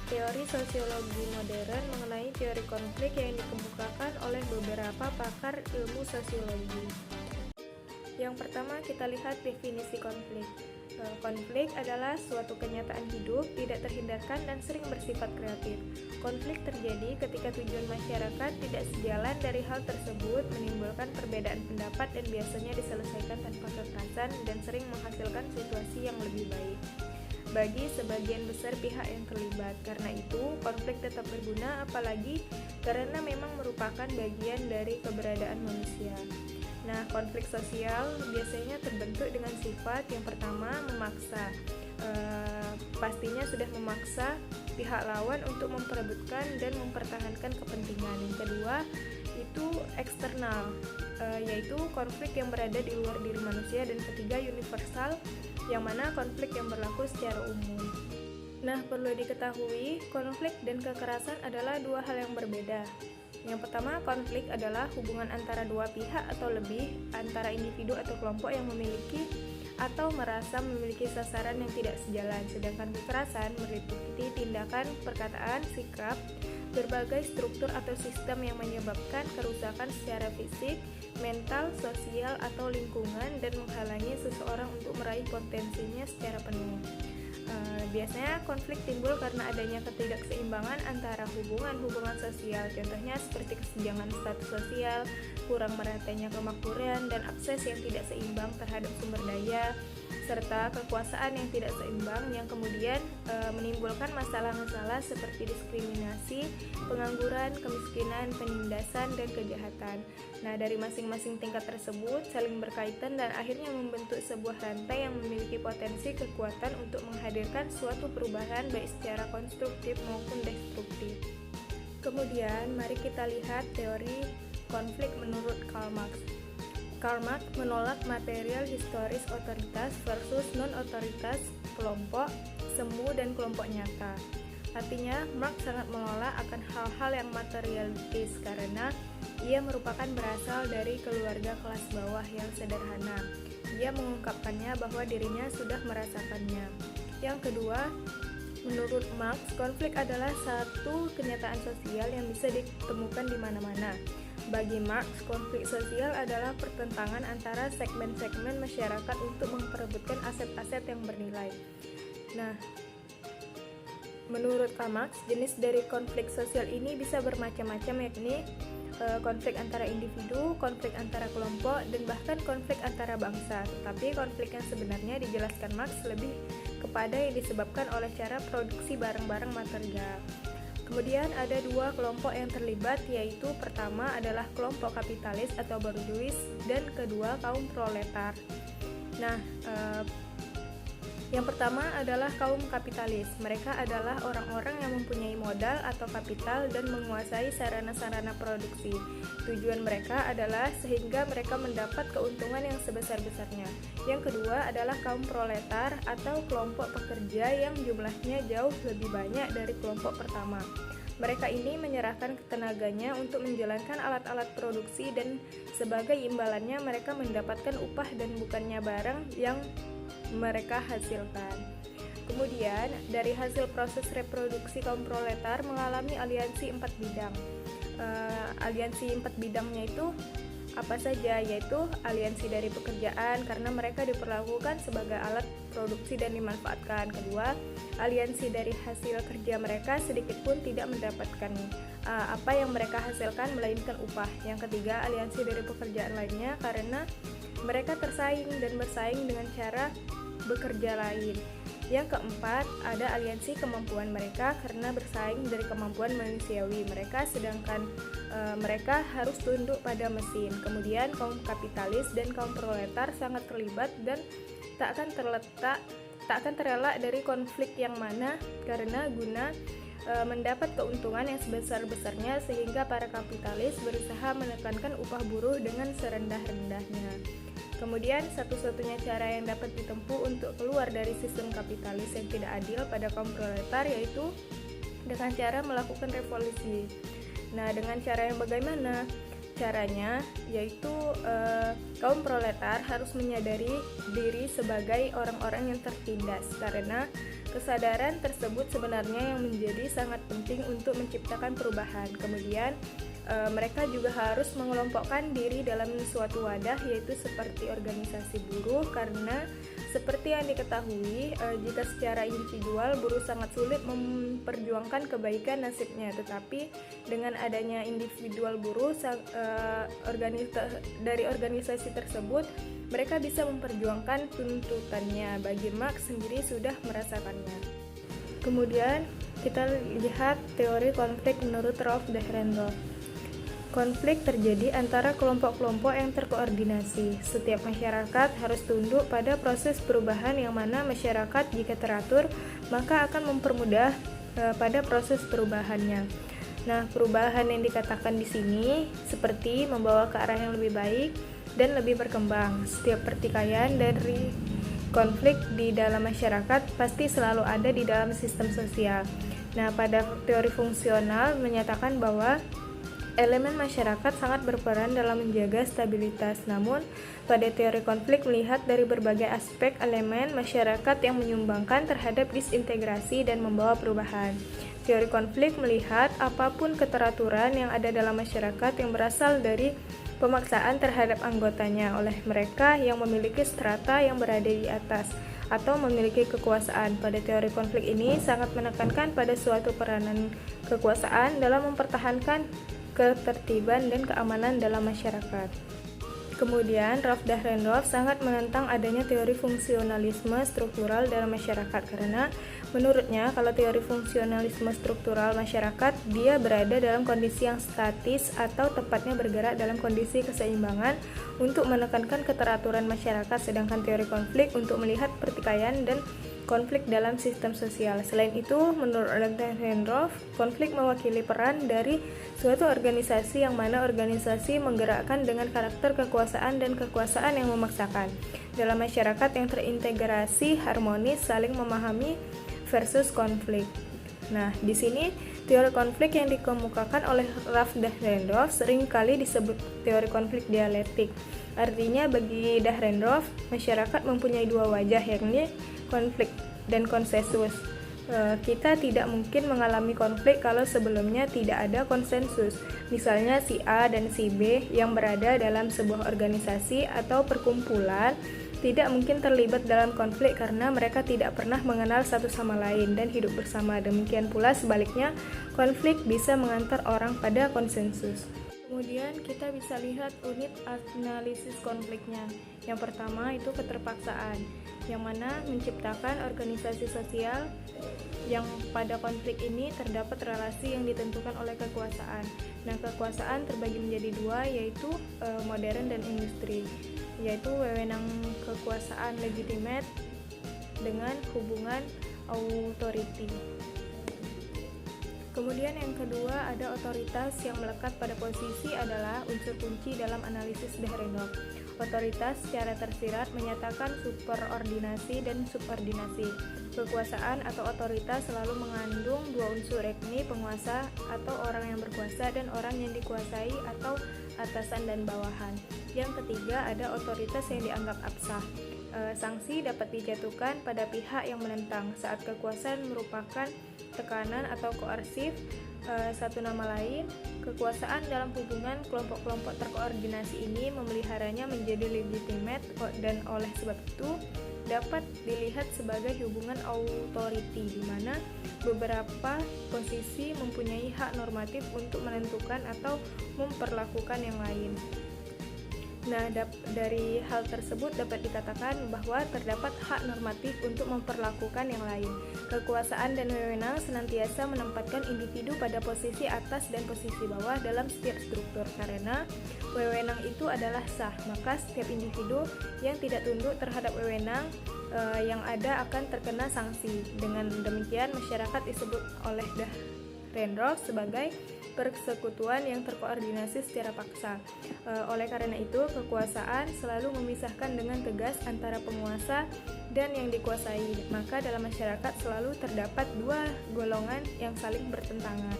teori sosiologi modern mengenai teori konflik yang dikemukakan oleh beberapa pakar ilmu sosiologi. Yang pertama, kita lihat definisi konflik. Konflik adalah suatu kenyataan hidup, tidak terhindarkan dan sering bersifat kreatif. Konflik terjadi ketika tujuan masyarakat tidak sejalan dari hal tersebut, menimbulkan perbedaan pendapat dan biasanya diselesaikan tanpa kekerasan dan sering menghasilkan situasi yang lebih baik bagi sebagian besar pihak yang terlibat. Karena itu, konflik tetap berguna, apalagi karena memang merupakan bagian dari keberadaan manusia. Nah, konflik sosial biasanya terbentuk dengan sifat yang pertama memaksa. Pastinya sudah memaksa pihak lawan untuk memperebutkan dan mempertahankan kepentingan. Yang kedua, itu eksternal, yaitu konflik yang berada di luar diri manusia. Dan ketiga, universal, yang mana konflik yang berlaku secara umum. Nah, perlu diketahui, konflik dan kekerasan adalah dua hal yang berbeda. Yang pertama, konflik adalah hubungan antara dua pihak atau lebih, antara individu atau kelompok yang memiliki atau merasa memiliki sasaran yang tidak sejalan. Sedangkan kekerasan meliputi tindakan, perkataan, sikap, berbagai struktur atau sistem yang menyebabkan kerusakan secara fisik, mental, sosial, atau lingkungan dan menghalangi seseorang untuk meraih potensinya secara penuh. Biasanya konflik timbul karena adanya ketidakseimbangan antara hubungan-hubungan sosial, contohnya seperti kesenjangan status sosial, kurang meratanya kemakmuran, dan akses yang tidak seimbang terhadap sumber daya, serta kekuasaan yang tidak seimbang yang kemudian menimbulkan masalah-masalah seperti diskriminasi, pengangguran, kemiskinan, penindasan, dan kejahatan. Nah, dari masing-masing tingkat tersebut saling berkaitan dan akhirnya membentuk sebuah rantai yang memiliki potensi kekuatan untuk menghadirkan suatu perubahan baik secara konstruktif maupun destruktif. Kemudian, mari kita lihat teori konflik menurut Karl Marx. Karl Marx menolak material historis otoritas versus non-otoritas kelompok semu dan kelompok nyata. Artinya, Marx sangat menolak akan hal-hal yang materialistis karena ia merupakan berasal dari keluarga kelas bawah yang sederhana. Ia mengungkapkannya bahwa dirinya sudah merasakannya. Yang kedua, menurut Marx, konflik adalah satu kenyataan sosial yang bisa ditemukan di mana-mana. Bagi Marx, konflik sosial adalah pertentangan antara segmen-segmen masyarakat untuk memperebutkan aset-aset yang bernilai. Nah, menurut Marx, jenis dari konflik sosial ini bisa bermacam-macam, yakni konflik antara individu, konflik antara kelompok, dan bahkan konflik antara bangsa. Tetapi konflik yang sebenarnya dijelaskan Marx lebih kepada yang disebabkan oleh cara produksi barang-barang material. Kemudian ada dua kelompok yang terlibat, yaitu pertama adalah kelompok kapitalis atau borjuis dan kedua kaum proletar. Nah, yang pertama adalah kaum kapitalis. Mereka adalah orang-orang yang mempunyai modal atau kapital dan menguasai sarana-sarana produksi. Tujuan mereka adalah sehingga mereka mendapat keuntungan yang sebesar-besarnya. Yang kedua adalah kaum proletar atau kelompok pekerja yang jumlahnya jauh lebih banyak dari kelompok pertama. Mereka ini menyerahkan tenaganya untuk menjalankan alat-alat produksi dan sebagai imbalannya mereka mendapatkan upah dan bukannya barang yang mereka hasilkan. Kemudian, dari hasil proses reproduksi kaum proletar mengalami aliansi 4 bidang. Aliansi 4 bidangnya itu apa saja? Yaitu aliansi dari pekerjaan karena mereka diperlakukan sebagai alat produksi dan dimanfaatkan. Kedua, aliansi dari hasil kerja mereka sedikit pun tidak mendapatkan apa yang mereka hasilkan melainkan upah. Yang ketiga, aliansi dari pekerjaan lainnya karena mereka tersaing dan bersaing dengan cara bekerja lain. Yang keempat, ada aliansi kemampuan mereka karena bersaing dari kemampuan manusiawi mereka, sedangkan mereka harus tunduk pada mesin. Kemudian kaum kapitalis dan kaum proletar sangat terlibat dan tak akan terelak dari konflik yang mana karena guna mendapat keuntungan yang sebesar-besarnya sehingga para kapitalis berusaha menekankan upah buruh dengan serendah-rendahnya. Kemudian satu-satunya cara yang dapat ditempuh untuk keluar dari sistem kapitalis yang tidak adil pada kaum proletar yaitu dengan cara melakukan revolusi. Nah, dengan cara yang bagaimana? Caranya yaitu kaum proletar harus menyadari diri sebagai orang-orang yang tertindas karena Kesadaran tersebut sebenarnya yang menjadi sangat penting untuk menciptakan perubahan. Kemudian mereka juga harus mengelompokkan diri dalam suatu wadah, yaitu seperti organisasi buruh, karena seperti yang diketahui, jika secara individual buruh sangat sulit memperjuangkan kebaikan nasibnya, tetapi dengan adanya individual buruh dari organisasi tersebut, mereka bisa memperjuangkan tuntutannya. Bagi Marx sendiri sudah merasakannya. Kemudian kita lihat teori konflik menurut Rolf Dahrendorf. Konflik terjadi antara kelompok-kelompok yang terkoordinasi. Setiap masyarakat harus tunduk pada proses perubahan yang mana masyarakat jika teratur maka akan mempermudah pada proses perubahannya. Nah, perubahan yang dikatakan di sini seperti membawa ke arah yang lebih baik dan lebih berkembang. Setiap pertikaian dari konflik di dalam masyarakat pasti selalu ada di dalam sistem sosial. Nah, pada teori fungsional menyatakan bahwa elemen masyarakat sangat berperan dalam menjaga stabilitas. Namun, pada teori konflik melihat dari berbagai aspek elemen masyarakat yang menyumbangkan terhadap disintegrasi dan membawa perubahan. Teori konflik melihat apapun keteraturan yang ada dalam masyarakat yang berasal dari pemaksaan terhadap anggotanya oleh mereka yang memiliki strata yang berada di atas atau memiliki kekuasaan. Pada teori konflik ini sangat menekankan pada suatu peranan kekuasaan dalam mempertahankan ketertiban dan keamanan dalam masyarakat. Kemudian, Rolf Dahrendorf sangat menentang adanya teori fungsionalisme struktural dalam masyarakat karena menurutnya kalau teori fungsionalisme struktural masyarakat dia berada dalam kondisi yang statis atau tepatnya bergerak dalam kondisi keseimbangan untuk menekankan keteraturan masyarakat, sedangkan teori konflik untuk melihat pertikaian dan konflik dalam sistem sosial. Selain itu, menurut Dahrendorf, konflik mewakili peran dari suatu organisasi yang mana organisasi menggerakkan dengan karakter kekuasaan dan kekuasaan yang memaksakan. Dalam masyarakat yang terintegrasi, harmonis, saling memahami versus konflik. Nah, di sini teori konflik yang dikemukakan oleh Rolf Dahrendorf seringkali disebut teori konflik dialektik. Artinya bagi Dahrendorf, masyarakat mempunyai dua wajah, yakni konflik dan konsensus. Kita tidak mungkin mengalami konflik kalau sebelumnya tidak ada konsensus. Misalnya si A dan si B yang berada dalam sebuah organisasi atau perkumpulan tidak mungkin terlibat dalam konflik karena mereka tidak pernah mengenal satu sama lain dan hidup bersama. Demikian pula sebaliknya, konflik bisa mengantar orang pada konsensus. Kemudian kita bisa lihat unit analisis konfliknya. Yang pertama itu keterpaksaan, yang mana menciptakan organisasi sosial yang pada konflik ini terdapat relasi yang ditentukan oleh kekuasaan. Nah, kekuasaan terbagi menjadi dua, yaitu modern dan industri, yaitu wewenang kekuasaan legitimate dengan hubungan authority. Kemudian yang kedua ada otoritas yang melekat pada posisi adalah unsur kunci dalam analisis Dahrendorf. Otoritas secara tersirat menyatakan superordinasi dan subordinasi. Kekuasaan atau otoritas selalu mengandung dua unsur, yakni penguasa atau orang yang berkuasa dan orang yang dikuasai atau atasan dan bawahan. Yang ketiga ada otoritas yang dianggap absah. Sanksi dapat dijatuhkan pada pihak yang menentang saat kekuasaan merupakan tekanan atau koersif. Satu nama lain, kekuasaan dalam hubungan kelompok-kelompok terkoordinasi ini memeliharanya menjadi legitimate dan oleh sebab itu dapat dilihat sebagai hubungan authority di mana beberapa posisi mempunyai hak normatif untuk menentukan atau memperlakukan yang lain. Nah, dari hal tersebut dapat dikatakan bahwa terdapat hak normatif untuk memperlakukan yang lain. Kekuasaan dan wewenang senantiasa menempatkan individu pada posisi atas dan posisi bawah dalam setiap struktur. Karena wewenang itu adalah sah, maka setiap individu yang tidak tunduk terhadap wewenang yang ada akan terkena sanksi. Dengan demikian, masyarakat disebut oleh Dahrendorf sebagai persekutuan yang terkoordinasi secara paksa. Oleh karena itu, kekuasaan selalu memisahkan dengan tegas antara penguasa dan yang dikuasai. Maka dalam masyarakat selalu terdapat dua golongan yang saling bertentangan.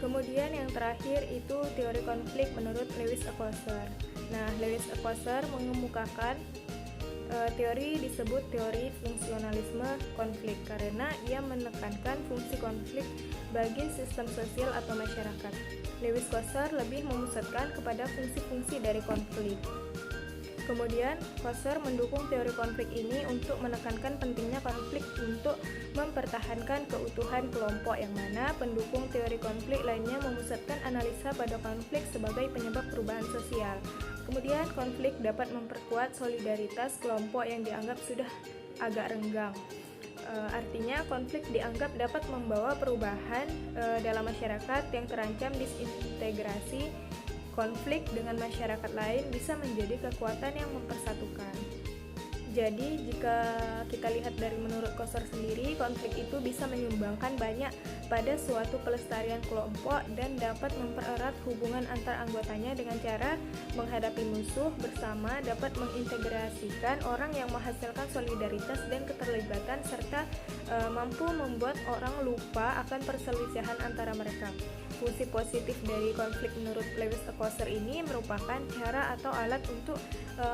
Kemudian yang terakhir itu teori konflik menurut Lewis Althusser. Nah, Lewis Althusser mengemukakan Teori disebut teori fungsionalisme konflik karena ia menekankan fungsi konflik bagi sistem sosial atau masyarakat. Lewis-Coser lebih memusatkan kepada fungsi-fungsi dari konflik. Kemudian, Coser mendukung teori konflik ini untuk menekankan pentingnya konflik untuk mempertahankan keutuhan kelompok, yang mana pendukung teori konflik lainnya memusatkan analisa pada konflik sebagai penyebab perubahan sosial. Kemudian, konflik dapat memperkuat solidaritas kelompok yang dianggap sudah agak renggang. Artinya, konflik dianggap dapat membawa perubahan dalam masyarakat yang terancam disintegrasi. Konflik dengan masyarakat lain bisa menjadi kekuatan yang mempersatukan. Jadi, jika kita lihat dari menurut Coser sendiri, konflik itu bisa menyumbangkan banyak pada suatu pelestarian kelompok dan dapat mempererat hubungan antar anggotanya dengan cara menghadapi musuh bersama, dapat mengintegrasikan orang yang menghasilkan solidaritas dan keterlibatan, serta mampu membuat orang lupa akan perselisihan antara mereka. Fungsi positif dari konflik menurut Lewis-Coser ini merupakan cara atau alat untuk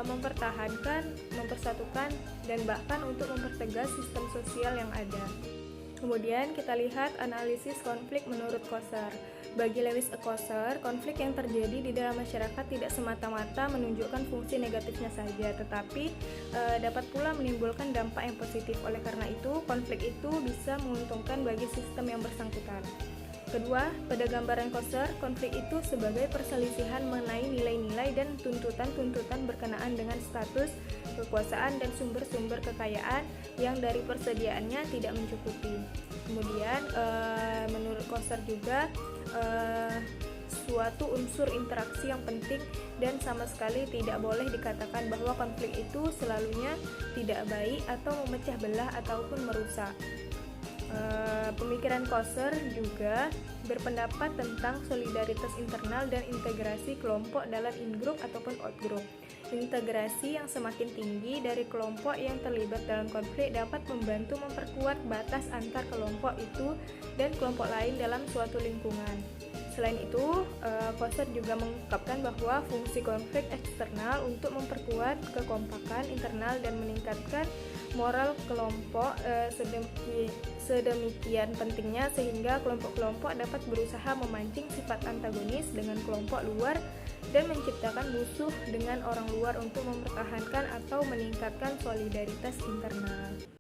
mempertahankan, mempersatukan, dan bahkan untuk mempertegas sistem sosial yang ada. Kemudian kita lihat analisis konflik menurut Coser. Bagi Lewis-Coser, konflik yang terjadi di dalam masyarakat tidak semata-mata menunjukkan fungsi negatifnya saja, tetapi dapat pula menimbulkan dampak yang positif. Oleh karena itu, konflik itu bisa menguntungkan bagi sistem yang bersangkutan. Kedua, pada gambaran Coser, konflik itu sebagai perselisihan mengenai nilai-nilai dan tuntutan-tuntutan berkenaan dengan status, kekuasaan, dan sumber-sumber kekayaan yang dari persediaannya tidak mencukupi. Kemudian, menurut Coser juga, suatu unsur interaksi yang penting dan sama sekali tidak boleh dikatakan bahwa konflik itu selalunya tidak baik atau memecah belah ataupun merusak. Pemikiran Coser juga berpendapat tentang solidaritas internal dan integrasi kelompok dalam in-group ataupun out-group. Integrasi yang semakin tinggi dari kelompok yang terlibat dalam konflik dapat membantu memperkuat batas antar kelompok itu dan kelompok lain dalam suatu lingkungan. Selain itu, Coser juga mengungkapkan bahwa fungsi konflik eksternal untuk memperkuat kekompakan internal dan meningkatkan moral kelompok sedemikian pentingnya sehingga kelompok-kelompok dapat berusaha memancing sifat antagonis dengan kelompok luar dan menciptakan musuh dengan orang luar untuk mempertahankan atau meningkatkan solidaritas internal.